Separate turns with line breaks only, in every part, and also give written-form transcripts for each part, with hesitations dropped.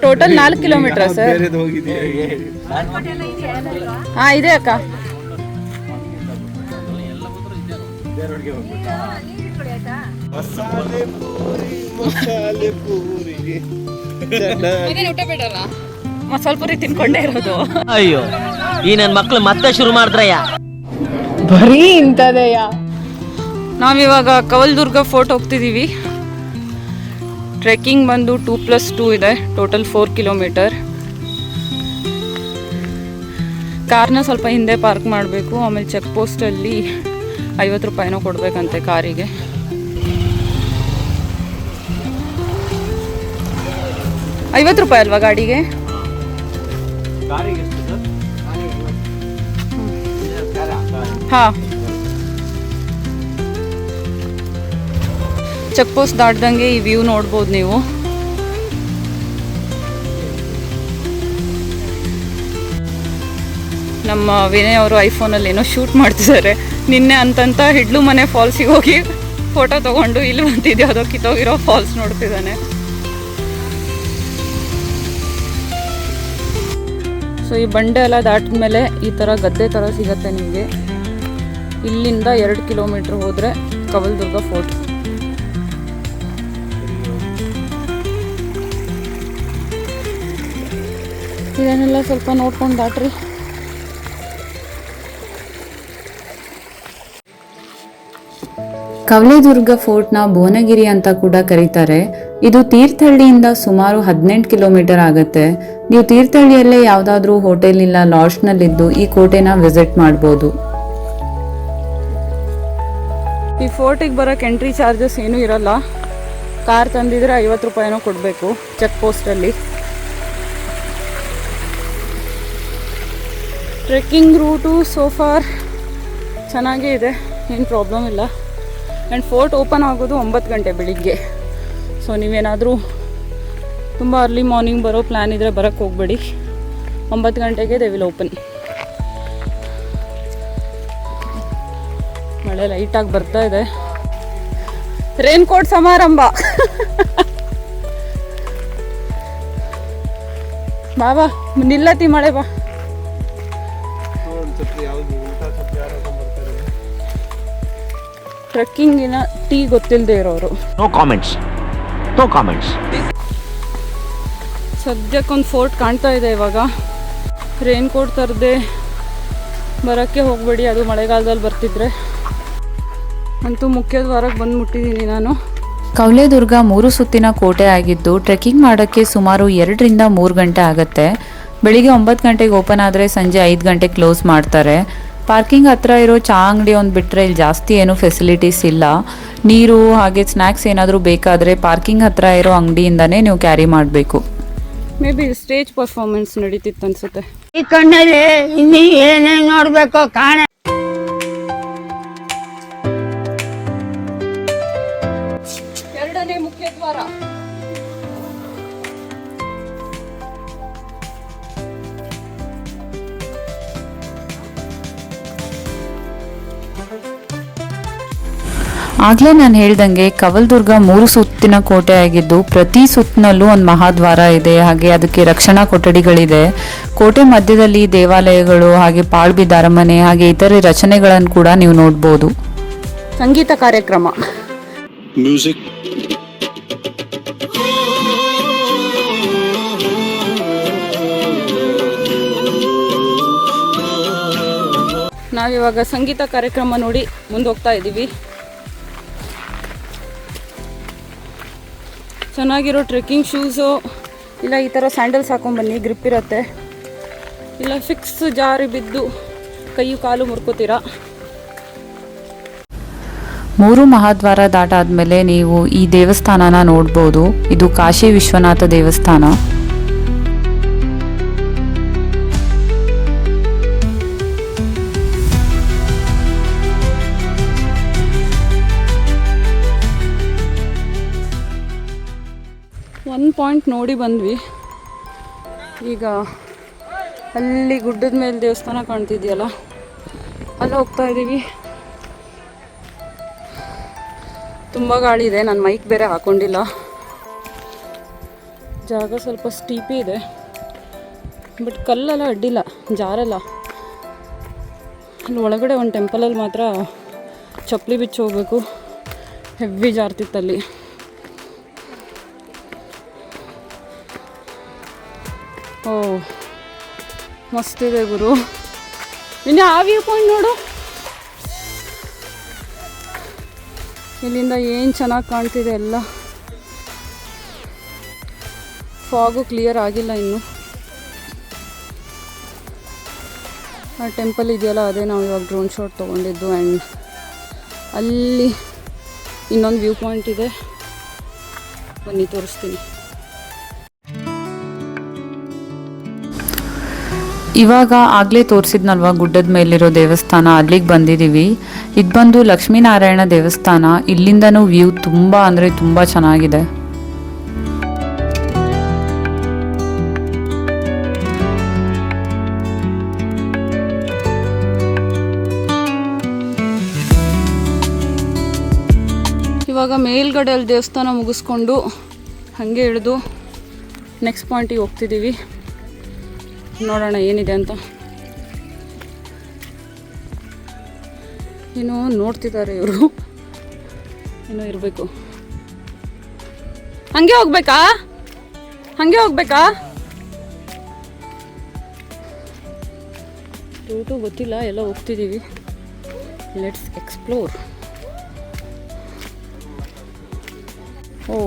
Total 4 kilometre sir? ಹಾಂ ಇದೆ ಅಕ್ಕ. ಮಸಾಲೆ ಪೂರಿ ತಿನ್ಕೊಂಡೇ ಇರೋದು.
ಅಯ್ಯೋ ಈ ನನ್ನ ಮಕ್ಳು ಮತ್ತೆ ಶುರು ಮಾಡಿದ್ರಯ್ಯ,
ಬರೀ ಇಂಥದೆಯಾ. ನಾವಿವಾಗ ಕವಲ್ದುರ್ಗ ಫೋರ್ಟ್ ಹೋಗ್ತಿದ್ದೀವಿ. ಟ್ರೆಕ್ಕಿಂಗ್ ಬಂದು 2+2 ಇದೆ, ಟೋಟಲ್ 4 ಕಿಲೋಮೀಟರ್. ಕಾರ್ನ ಸ್ವಲ್ಪ ಹಿಂದೆ ಪಾರ್ಕ್ ಮಾಡಬೇಕು. ಆಮೇಲೆ ಚೆಕ್ ಪೋಸ್ಟಲ್ಲಿ 50 ರೂಪಾಯಿನೋ ಕೊಡಬೇಕಂತೆ ಕಾರಿಗೆ. ₹50 ಅಲ್ವಾ ಗಾಡಿಗೆ? ಹಾಂ, ಚೆಕ್ ಪೋಸ್ಟ್ ದಾಟ್ದಂಗೆ ಈ ವ್ಯೂ ನೋಡ್ಬೋದು ನೀವು. ನಮ್ಮ ವಿನಯ್ ಅವರು ಐಫೋನಲ್ಲಿ ಏನೋ ಶೂಟ್ ಮಾಡ್ತಿದ್ದಾರೆ. ನಿನ್ನೆ ಅಂತಂತ ಹಿಡ್ಲು ಮನೆ ಫಾಲ್ಸಿಗೆ ಹೋಗಿ ಫೋಟೋ ತೊಗೊಂಡು ಇಲ್ಲಿ ಬಂತಿದ್ದೆ, ಯಾವುದೋ ಕಿತ್ತೋಗಿರೋ ಫಾಲ್ಸ್ ನೋಡ್ತಿದ್ದಾನೆ. ಸೊ ಈ ಬಂಡೆ ಎಲ್ಲ ದಾಟಿದ ಮೇಲೆ ಈ ಥರ ಗದ್ದೆ ಥರ ಸಿಗತ್ತೆ ನಿಮಗೆ. ಇಲ್ಲಿಂದ 2 ಕಿಲೋಮೀಟ್ರ್ ಹೋದರೆ ಕವಲ್ದುರ್ಗ ಫೋರ್ಟ್. ಇದನ್ನೆಲ್ಲ ಸ್ವಲ್ಪ ನೋಡ್ಕೊಂಡು ದಾಟ್ರಿ.
ಕವಲೇದುರ್ಗ ಫೋರ್ಟ್ನ ಭುವನಗಿರಿ ಅಂತ ಕೂಡ ಕರೀತಾರೆ. ಇದು ತೀರ್ಥಹಳ್ಳಿಯಿಂದ ಸುಮಾರು 18 ಕಿಲೋಮೀಟರ್ ಆಗುತ್ತೆ. ನೀವು ತೀರ್ಥಹಳ್ಳಿಯಲ್ಲೇ ಯಾವುದಾದ್ರೂ ಹೋಟೆಲ್ ಇಲ್ಲ ಲಾಡ್ಜ್ನಲ್ಲಿದ್ದು ಈ ಕೋಟೆನ ವಿಸಿಟ್ ಮಾಡ್ಬೋದು.
ಈ ಫೋರ್ಟಿಗೆ ಬರೋಕ್ಕೆ ಎಂಟ್ರಿ ಚಾರ್ಜಸ್ ಏನೂ ಇರಲ್ಲ. ಕಾರ್ ತಂದಿದ್ರೆ 50 ರೂಪಾಯಿನೋ ಕೊಡಬೇಕು ಚೆಕ್ ಪೋಸ್ಟಲ್ಲಿ. ಟ್ರೆಕ್ಕಿಂಗ್ ರೂಟು ಸೋಫಾರ್ ಚೆನ್ನಾಗೇ ಇದೆ, ಏನು ಪ್ರಾಬ್ಲಮ್ ಇಲ್ಲ. ಆ್ಯಂಡ್ ಫೋರ್ಟ್ ಓಪನ್ ಆಗೋದು 9 ಗಂಟೆ ಬೆಳಿಗ್ಗೆ. ಸೊ ನೀವೇನಾದರೂ ತುಂಬ ಅರ್ಲಿ ಮಾರ್ನಿಂಗ್ ಬರೋ ಪ್ಲ್ಯಾನ್ ಇದ್ದರೆ ಬರೋಕ್ಕೆ ಹೋಗಬೇಡಿ. 9 ಗಂಟೆಗೆ ದೇ ವಿಲ್ ಓಪನ್. ಮಳೆ ಲೈಟಾಗಿ ಬರ್ತಾ ಇದೆ. ರೇನ್ ಕೋಟ್ ಸಮಾರಂಭ. ಬಾ ನಿಲ್ಲತಿ ಮಳೆ ಬಾ. ಟ್ರೆಕ್ಕಿಂಗಿನ ಟೀ ಗೊತ್ತಿಲ್ಲದೆ ಇರೋರು.
No comments.
ಸದ್ಯಕ್ಕೊಂದು ಫೋರ್ಟ್ ಕಾಣ್ತಾ ಇದೆ ಇವಾಗ. ರೇನ್ ಕೋಟ್ ತರದೆ ಬರೋಕ್ಕೆ ಹೋಗಬೇಡಿ, ಅದು ಮಳೆಗಾಲದಲ್ಲಿ ಬರ್ತಿದ್ರೆ. ಅಂತೂ ಮುಖ್ಯ ದ್ವಾರಕ್ಕೆ ಬಂದು ಮುಟ್ಟಿದ್ದೀನಿ ನಾನು.
ಕವಲೇದುರ್ಗ 3 ಸುತ್ತಿನ ಕೋಟೆ ಆಗಿದ್ದು ಟ್ರೆಕ್ಕಿಂಗ್ ಮಾಡೋಕ್ಕೆ ಸುಮಾರು 2 ರಿಂದ 3 ಗಂಟೆ ಆಗುತ್ತೆ. ಬೆಳಿಗ್ಗೆ 9 ಗಂಟೆಗೆ ಓಪನ್ ಆದರೆ ಸಂಜೆ 5 ಗಂಟೆ ಕ್ಲೋಸ್ ಮಾಡ್ತಾರೆ. ಪಾರ್ಕಿಂಗ್ ಹತ್ರ ಇರೋ ಚಹಾ ಅಂಗಡಿ ಒಂದು ಬಿಟ್ಟರೆ ಇಲ್ಲಿ ಜಾಸ್ತಿ ಏನು ಫೆಸಿಲಿಟೀಸ್ ಇಲ್ಲ. ನೀರು ಹಾಗೆ ಸ್ನ್ಯಾಕ್ಸ್ ಏನಾದರೂ ಬೇಕಾದರೆ ಪಾರ್ಕಿಂಗ್ ಹತ್ರ ಇರೋ ಅಂಗಡಿಯಿಂದನೇ ನೀವು ಕ್ಯಾರಿ ಮಾಡಬೇಕು.
ಮೇ ಬಿ ಸ್ಟೇಜ್ ಪರ್ಫಾರ್ಮೆನ್ಸ್ ನಡೀತಿತ್ತು ಅನ್ಸುತ್ತೆ.
ಈ ಕಣ್ಣಲ್ಲಿ ಇನ್ನೀ ಏನೇನು ನೋಡ್ಬೇಕು ಕಾಣ.
ಎರಡನೇ ಮುಖ್ಯ ದ್ವಾರ.
ಆಗಲೇ ನಾನು ಹೇಳ್ದಂಗೆ ಕವಲ್ದುರ್ಗ 3 ಸುತ್ತಿನ ಕೋಟೆ ಆಗಿದ್ದು ಪ್ರತಿ ಸುತ್ತಿನಲ್ಲೂ ಒಂದು ಮಹಾದ್ವಾರ ಇದೆ. ಹಾಗೆ ಅದಕ್ಕೆ ರಕ್ಷಣಾ ಕೊಠಡಿಗಳಿದೆ. ಕೋಟೆ ಮಧ್ಯದಲ್ಲಿ ದೇವಾಲಯಗಳು ಹಾಗೆ ಪಾಳ್ಬಿದ್ದ ಅರಮನೆ ಹಾಗೆ ಇತರೆ ರಚನೆಗಳನ್ನು ಕೂಡ ನೀವು ನೋಡ್ಬೋದು.
ಸಂಗೀತ ಕಾರ್ಯಕ್ರಮ.
ಮ್ಯೂಸಿಕ್.
ನಾವಿವಾಗ ಸಂಗೀತ ಕಾರ್ಯಕ್ರಮ ನೋಡಿ ಮುಂದೆ ಹೋಗ್ತಾ ಇದ್ದೀವಿ. ಚೆನ್ನಾಗಿರೋ ಟ್ರೆಕ್ಕಿಂಗ್ ಶೂಸು ಇಲ್ಲ ಈ ಥರ ಸ್ಯಾಂಡಲ್ಸ್ ಹಾಕೊಂಡ್ಬನ್ನಿ, ಗ್ರಿಪ್ ಇರುತ್ತೆ. ಇಲ್ಲ ಫಿಕ್ಸ್ ಜಾರಿ ಬಿದ್ದು ಕೈ ಕಾಲು ಮುರ್ಕೋತೀರಾ.
3 ಮಹಾದ್ವಾರ ದಾಟಾದ್ಮೇಲೆ ನೀವು ಈ ದೇವಸ್ಥಾನನ ನೋಡ್ಬೋದು. ಇದು ಕಾಶಿ ವಿಶ್ವನಾಥ ದೇವಸ್ಥಾನ.
ಒಂದು ಪಾಯಿಂಟ್ ನೋಡಿ ಬಂದ್ವಿ. ಈಗ ಅಲ್ಲಿ ಗುಡ್ಡದ ಮೇಲೆ ದೇವಸ್ಥಾನ ಕಾಣ್ತಿದೆಯಲ್ಲ, ಅಲ್ಲಿ ಹೋಗ್ತಾ ಇದ್ದೀವಿ. ತುಂಬ ಗಾಳಿ ಇದೆ, ನಾನು ಮೈಕ್ ಬೇರೆ ಹಾಕ್ಕೊಂಡಿಲ್ಲ. ಜಾಗ ಸ್ವಲ್ಪ ಸ್ಟೀಪಿ ಇದೆ, ಬಟ್ ಕಲ್ಲೆಲ್ಲ ಅಡ್ಡಿಲ್ಲ, ಜಾರಲ್ಲ. ಅಲ್ಲಿ ಒಳಗಡೆ ಒಂದು ಟೆಂಪಲಲ್ಲಿ ಮಾತ್ರ ಚಪ್ಪಲಿ ಬಿಚ್ಚಿ ಹೋಗ್ಬೇಕು, ಹೆವಿ ಜಾರ್ತಿತ್ತಲ್ಲಿ. ಓ ಮಸ್ತಿದೆ ಗುರು. ಇನ್ನು ಆ ವ್ಯೂ ಪಾಯಿಂಟ್ ನೋಡು, ಇಲ್ಲಿಂದ ಏನು ಚೆನ್ನಾಗಿ ಕಾಣ್ತಿದೆ ಎಲ್ಲ. ಫಾಗು ಕ್ಲಿಯರ್ ಆಗಿಲ್ಲ ಇನ್ನು. ಆ ಟೆಂಪಲ್ ಇದೆಯಲ್ಲ, ಅದೇ ನಾವು ಇವಾಗ ಡ್ರೋನ್ ಶಾಟ್ ತೊಗೊಂಡಿದ್ದು. ಆ್ಯಂಡ್ ಅಲ್ಲಿ ಇನ್ನೊಂದು ವ್ಯೂ ಪಾಯಿಂಟ್ ಇದೆ, ಬನ್ನಿ ತೋರಿಸ್ತೀನಿ.
ಇವಾಗ ಆಗಲೇ ತೋರಿಸಿದ್ನಲ್ವ ಗುಡ್ಡದ ಮೇಲಿರೋ ದೇವಸ್ಥಾನ, ಅಲ್ಲಿಗೆ ಬಂದಿದ್ದೀವಿ. ಇದು ಬಂದು ಲಕ್ಷ್ಮೀನಾರಾಯಣ ದೇವಸ್ಥಾನ. ಇಲ್ಲಿಂದನೂ ವ್ಯೂ ತುಂಬ ಅಂದರೆ ತುಂಬ ಚೆನ್ನಾಗಿದೆ.
ಇವಾಗ ಮೇಲ್ಗಡೆ ಅಲ್ಲಿ ದೇವಸ್ಥಾನ ಮುಗಿಸ್ಕೊಂಡು ಹಾಗೆ ಇಳಿದು ನೆಕ್ಸ್ಟ್ ಪಾಯಿಂಟಿಗೆ ಹೋಗ್ತಿದ್ದೀವಿ. ನೋಡೋಣ ಏನಿದೆ ಅಂತ. ಏನೋ ನೋಡ್ತಿದ್ದಾರೆ ಇವರು, ಏನೋ ಇರಬೇಕು. ಹಾಗೆ ಹೋಗ್ಬೇಕಾ? ಹಾಗೆ ಹೋಗ್ಬೇಕಾ? ರೂಟು ಗೊತ್ತಿಲ್ಲ, ಎಲ್ಲ ಹೋಗ್ತಿದ್ದೀವಿ. Let's explore. ಓ,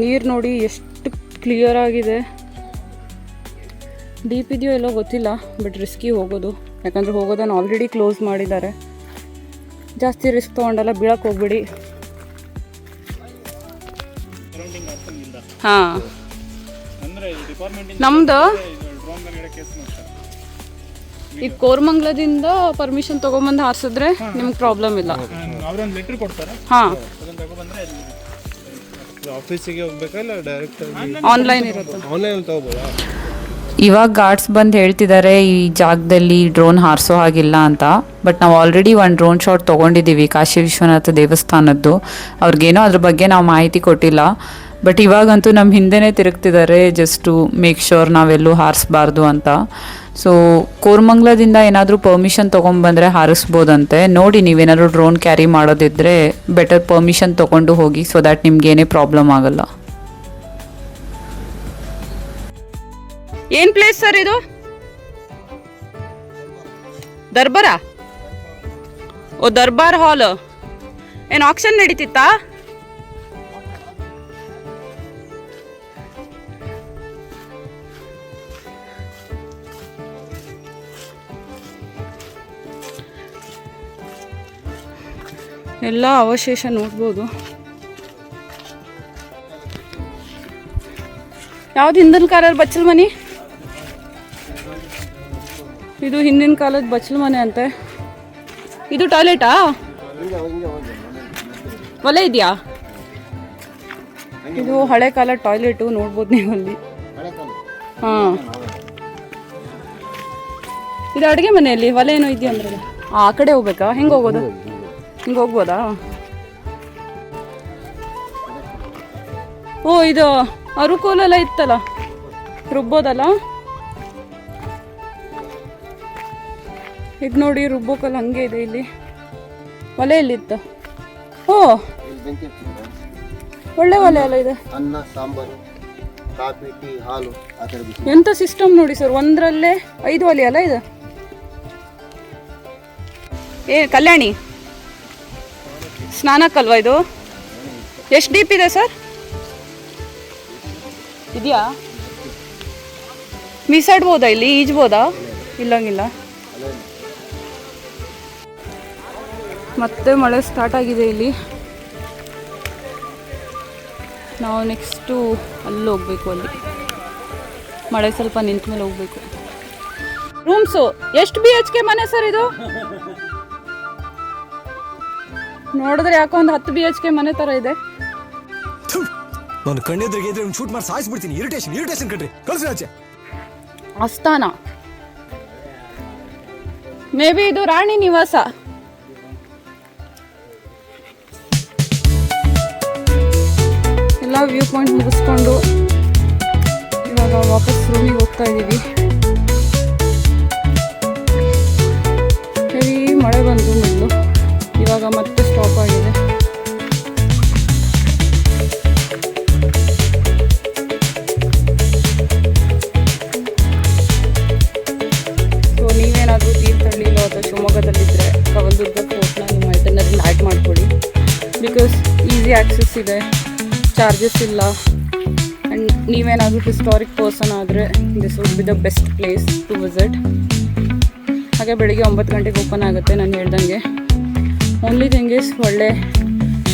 ನೀರು ನೋಡಿ ಎಷ್ಟು ಕ್ಲಿಯರ್ ಆಗಿದೆ. ಡೀಪ್ ಇದೆಯೋ ಎಲ್ಲೋ ಗೊತ್ತಿಲ್ಲ, ಬಟ್ ರಿಸ್ಕಿ ಹೋಗೋದು. ಯಾಕಂದರೆ ಹೋಗೋದನ್ನು ಆಲ್ರೆಡಿ ಕ್ಲೋಸ್ ಮಾಡಿದ್ದಾರೆ. ಜಾಸ್ತಿ ರಿಸ್ಕ್ ತೊಗೊಂಡಲ್ಲ, ಬೀಳಕ್ಕೆ ಹೋಗ್ಬಿಡಿ. ಹಾಂ, ನಮ್ಮದು ಈಗ ಕೋರಮಂಗ್ಲದಿಂದ ಪರ್ಮಿಷನ್ ತೊಗೊಂಬಂದು ಹಾರಿಸಿದ್ರೆ ನಿಮ್ಗೆ ಪ್ರಾಬ್ಲಮ್ ಇಲ್ಲ. ಹಾಂ,
ಆಫೀಸಿಗೆ ಹೋಗ್ಬೇಕಾ ಇಲ್ಲ ಡೈರೆಕ್ಟ್
ಆನ್ಲೈನ್ ಇರುತ್ತೆ.
ಆನ್ಲೈನ್ ತಗೋಬೋದಾ?
ಇವಾಗ ಗಾರ್ಡ್ಸ್ ಬಂದು ಹೇಳ್ತಿದ್ದಾರೆ ಈ ಜಾಗದಲ್ಲಿ ಡ್ರೋನ್ ಹಾರಿಸೋ ಹಾಗಿಲ್ಲ ಅಂತ. ಬಟ್ ನಾವು ಆಲ್ರೆಡಿ ಒಂದು ಡ್ರೋನ್ ಶಾಟ್ ತೊಗೊಂಡಿದ್ದೀವಿ ಕಾಶಿ ವಿಶ್ವನಾಥ ದೇವಸ್ಥಾನದ್ದು. ಅವ್ರಿಗೇನೋ ಅದ್ರ ಬಗ್ಗೆ ನಾವು ಮಾಹಿತಿ ಕೊಟ್ಟಿಲ್ಲ. ಬಟ್ ಇವಾಗಂತೂ ನಮ್ಮ ಹಿಂದೆನೇ ತಿರುಗ್ತಿದ್ದಾರೆ, ಜಸ್ಟ್ ಟು ಮೇಕ್ ಶ್ಯೂರ್ ನಾವೆಲ್ಲೂ ಹಾರಿಸ್ಬಾರ್ದು ಅಂತ. ಸೊ ಕೋರಮಂಗ್ಲದಿಂದ ಏನಾದರೂ ಪರ್ಮಿಷನ್ ತೊಗೊಂಬಂದರೆ ಹಾರಿಸ್ಬೋದಂತೆ. ನೋಡಿ, ನೀವೇನಾದರೂ ಡ್ರೋನ್ ಕ್ಯಾರಿ ಮಾಡೋದಿದ್ದರೆ ಬೆಟರ್ ಪರ್ಮಿಷನ್ ತೊಗೊಂಡು ಹೋಗಿ, ಸೊ ದ್ಯಾಟ್ ನಿಮ್ಗೇನೇ ಪ್ರಾಬ್ಲಮ್ ಆಗಲ್ಲ.
ಏನ್ ಪ್ಲೇಸ್ ಸರ್ ಇದು? ದರ್ಬಾರಾ? ಓ, ದರ್ಬಾರ್ ಹಾಲ್. ಏನು ಆಕ್ಷನ್ ನಡೀತಿತ್ತಾ? ಎಲ್ಲ ಅವಶೇಷ ನೋಡ್ಬೋದು. ಯಾವ್ದು ಹಿಂದಿನ ಕಾಲದ ಬಚ್ಚಲ ಮನೆ? ಇದು ಹಿಂದಿನ ಕಾಲದ ಬಚ್ಚಲ ಮನೆ ಅಂತೆ. ಇದು ಟಾಯ್ಲೆಟಾ? ಒಲೆ ಇದೆಯಾ? ಇದು ಹಳೆ ಕಾಲದ ಟಾಯ್ಲೆಟು, ನೋಡ್ಬೋದು ನೀವು ಅಲ್ಲಿ. ಹಾಂ, ಇದು ಅಡುಗೆ ಮನೆಯಲ್ಲಿ ಒಲೆ ಏನೋ ಇದೆಯಾ ಅಂದ್ರಲ್ಲ. ಆ ಕಡೆ ಹೋಗ್ಬೇಕಾ? ಹೆಂಗೆ ಹೋಗೋದು? ಹಿಂಗೆ ಹೋಗ್ಬೋದಾ? ಓ, ಇದು ಅರುಕೋಲೆಲ್ಲ ಇತ್ತಲ್ಲ, ರುಬ್ಬೋದಲ್ಲ. ಇದು ನೋಡಿ, ರುಬ್ಬೋಕಲ್ಲ ಹಂಗೆ ಇದೆ ಇಲ್ಲಿ. ಒಲೆ ಎಲ್ಲಿತ್ತು? ಓ, ಒಳ್ಳೆ ಒಲೆ ಅಲ್ಲ ಇದು.
ಅನ್ನ, ಸಾಂಬಾರು, ಕಾಫಿ, ಟೀ, ಹಾಲು, ಆ ಥರ
ಎಂಥ ಸಿಸ್ಟಮ್ ನೋಡಿ ಸರ್, ಒಂದರಲ್ಲೇ 5 ಒಲೆ ಅಲ್ಲ ಇದು. ಕಲ್ಯಾಣಿ ಸ್ನಾನಕ್ಕಲ್ವಾ ಇದು? ಎಷ್ಟು ಡೀಪ್ ಇದೆ ಸರ್? ಇದೆಯಾ? ಮೀಸಾಡ್ಬೋದಾ ಇಲ್ಲಿ? ಈಜ್ಬೋದಾ? ಇಲ್ಲಂಗಿಲ್ಲ. ಮತ್ತೆ ಮಳೆ ಸ್ಟಾರ್ಟ್ ಆಗಿದೆ ಇಲ್ಲಿ. ನಾವು ನೆಕ್ಸ್ಟು ಅಲ್ಲಿ ಹೋಗ್ಬೇಕು. ಅಲ್ಲಿ ಮಳೆ ಸ್ವಲ್ಪ ನಿಂತ ಮೇಲೆ ಹೋಗ್ಬೇಕು. ರೂಮ್ಸು ಎಷ್ಟು BHK ಮನೆ ಸರ್ ಇದು? ನೋಡಿದ್ರೆ ಯಾಕೋ ಒಂದು 10 BHK ಮನೆ ತರ ಇದೆ.
ನಾನು ಕಣ್ಣೆದ್ರಿಗೆ ಇದ್ರೆ ಶೂಟ್ ಮಾಡಿ ಸಾಯಿಸ್ಬಿಡ್ತೀನಿ. ಇರಿಟೇಷನ್ ಕಣ್ರಿ, ಕಳ್ಸಿ ಆಚೆ.
ಆಸ್ಥಾನ ಮೇ ಬಿ ಇದು ರಾಣಿ ನಿವಾಸ. ಎಲ್ಲ ಪಾಯಿಂಟ್ ಮುಗಿಸ್ಕೊಂಡು ಇವಾಗ ವಾಪಸ್ ರೂಮಿಗೆ ಹೋಗ್ತಾ ಇದ್ದೀವಿ. ಹೆವಿ ಮಳೆ ಬಂತು ಮೊದಲು, ಇವಾಗ ಮತ್ತೆ ಸ್ಟಾಪ್ ಆಗಿದೆ. ಸೊ ನೀವೇನಾದರೂ ತೀರ್ಥಹಳ್ಳಿಲೋ ಅಥವಾ ಶಿವಮೊಗ್ಗದಲ್ಲಿದ್ದರೆ ಕವಲ್ದುರ್ಗ ಫೋರ್ಟ್ನ ನಿಮ್ಮ ಐಟನರಿಲಿ ಆ್ಯಡ್ ಮಾಡಿಕೊಡಿ. ಬಿಕಾಸ್ ಈಸಿ ಆ್ಯಕ್ಸಸ್ ಇದೆ, ಚಾರ್ಜಸ್ ಇಲ್ಲ, ಆ್ಯಂಡ್ ನೀವೇನಾದರೂ ಹಿಸ್ಟಾರಿಕ್ ಪರ್ಸನ್ ಆದರೆ this would be the best place to visit. ಹಾಗೆ ಬೆಳಿಗ್ಗೆ 9 ಗಂಟೆಗೆ ಓಪನ್ ಆಗುತ್ತೆ ನಾನು ಹೇಳ್ದಂಗೆ. ಓನ್ಲಿ ಥಿಂಗ್ ಇಸ್ ಒಳ್ಳೆ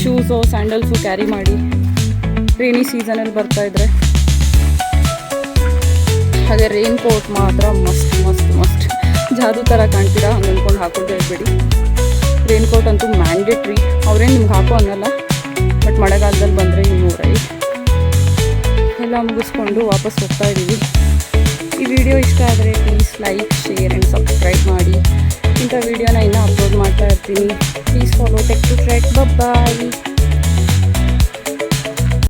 ಶೂಸು ಸ್ಯಾಂಡಲ್ಸು ಕ್ಯಾರಿ ಮಾಡಿ, ರೈನಿ ಸೀಸನಲ್ಲಿ ಬರ್ತಾಯಿದ್ರೆ. ಹಾಗೆ ರೈನ್ ಕೋಟ್ ಮಾತ್ರ ಮಸ್ಟ್ ಮಸ್ಟ್ ಮಸ್ಟ್ ಜಾದು ಥರ ಕಾಣ್ತೀರಾ, ಹಂಗೆ ಅಂದ್ಕೊಂಡು ಹಾಕ್ಕೊಳ್ತಾ ಇರಬೇಡಿ. ರೈನ್ ಕೋಟ್ ಅಂತೂ ಮ್ಯಾಂಡೇಟ್ರಿ, ಅವರೇನು ನಿಮ್ಗೆ ಹಾಕೋ ಅನ್ನಲ್ಲ, ಬಟ್ ಮಳೆಗಾಲದಲ್ಲಿ ಬಂದರೆ ಇನ್ನೂ ರೈಟ್. ಎಲ್ಲ ಮುಗಿಸ್ಕೊಂಡು ವಾಪಸ್ ಹೋಗ್ತಾ ಇದ್ದೀವಿ. ಈ ವಿಡಿಯೋ ಇಷ್ಟ ಆದರೆ please like, share and subscribe ಮಾಡಿ. ಇಂಥ ವಿಡಿಯೋನ ಇನ್ನೂ ಅಪ್ಲೋಡ್ ಮಾಡ್ತಾ ಇರ್ತೀನಿ. Please follow Tech to Trek. Bye.